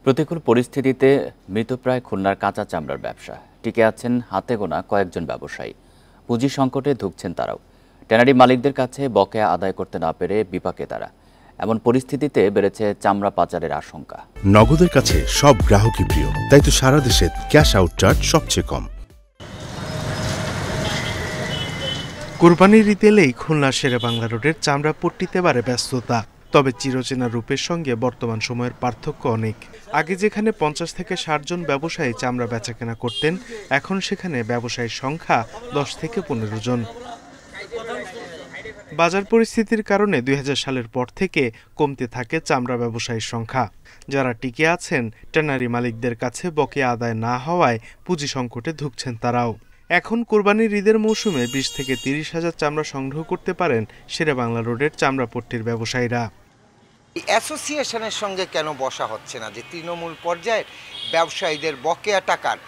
প্রতিকূল পরিস্থিতিতে মৃতপ্রায় খুলনার কাঁচা চামড়ার ব্যবসা টিকে আছেন হাতে গোনা কয়েকজন ব্যবসায়ী। পুঁজি সংকটে ধুঁকছেন তারাও। ট্যানারি মালিকদের কাছে বকেয়া আদায় করতে না পেরে বিপাকে তারা। এমন পরিস্থিতিতে বেড়েছে চামড়া পাচারের আশঙ্কা। নগদের কাছে সব গ্রাহকই প্রিয়, তাই তো সারা দেশে ক্যাশ আউট চার্জ সবচেয়ে কম। কোরবানির ঈদ এলেই খুলনার শেরেবাংলা রোডের চামড়া পট্টিতে বাড়ে ব্যস্ততা। তবে চিরচেনা রূপের সঙ্গে বর্তমান সময়ের পার্থক্য অনেক। আগে যেখানে 50 থেকে 60 জন ব্যবসায়ী চামড়া বেচাকেনা করতেন, এখন সেখানে ব্যবসায়ীর সংখ্যা 10 থেকে 15 জন। বাজার পরিস্থিতির কারণে 2000 সালের পর থেকে কমতে থাকে চামড়া ব্যবসায়ীর সংখ্যা। যারা টিকে আছেন ট্যানারি মালিকদের কাছে বকেয়া আদায় না হওয়ায় পুঁজি সংকটে ধুঁকছেন তারাও। এখন কোরবানির ঈদের মৌসুমে 20 থেকে 30 হাজার চামড়া সংগ্রহ করতে পারেন শেরেবাংলা রোডের চামড়া পট্টির ব্যবসায়ীরা। অ্যাসোসিয়েশনের সঙ্গে কেন বসা হচ্ছে না যে তৃণমূল পর্যায়ের ব্যবসায়ীদের বকেয়া টাকার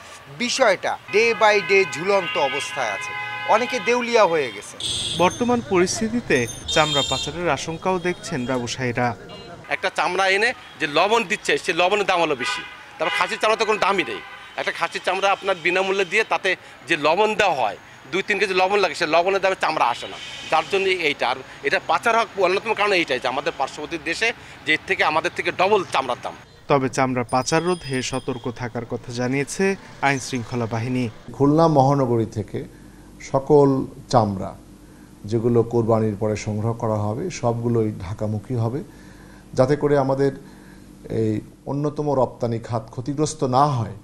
বিষয়টা ডে বাই ডে ঝুলন্ত অবস্থায় আছে, অনেকে দেউলিয়া হয়ে গেছে। বর্তমান পরিস্থিতিতে চামড়া পাচারের আশঙ্কাও দেখছেন ব্যবসায়ীরা। একটা চামড়া এনে যে লবণ দিচ্ছে সে লবণের দাম হলো বেশি, তারপর খাসির চামড়া তো কোনো দামই নেই। একটা খাসির চামড়া আপনার বিনামূল্যে দিয়ে তাতে যে লবণ দেওয়া হয় 2-3 কেজি লবণ লাগে, সে লবণের দামে চামড়া আসে না, যার জন্য এইটা। আর এটা পাচার হওয়ার অন্যতম কারণ এইটাই যে আমাদের পার্শ্ববর্তী দেশে যে এর থেকে আমাদের থেকে ডবল চামড়ার দাম। তবে চামড়া পাচার রোধে সতর্ক থাকার কথা জানিয়েছে আইন শৃঙ্খলা বাহিনী। খুলনা মহানগরী থেকে সকল চামড়া যেগুলো কোরবানির পরে সংগ্রহ করা হবে সবগুলোই ঢাকামুখী হবে, যাতে করে আমাদের এই অন্যতম রপ্তানি খাত ক্ষতিগ্রস্ত না হয়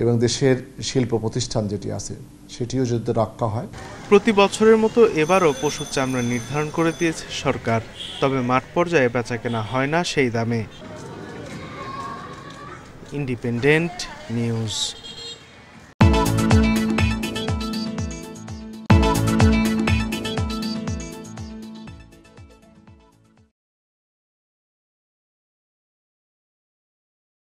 এবং দেশের শিল্প প্রতিষ্ঠান যেটি আছে সেটিও যদি রক্ষা হয়। প্রতি বছরের মতো এবারও পশুর চামড়া নির্ধারণ করে দিয়েছে সরকার, তবে মাঠ পর্যায়ে বেচাকেনা হয় না সেই দামে। Independent news.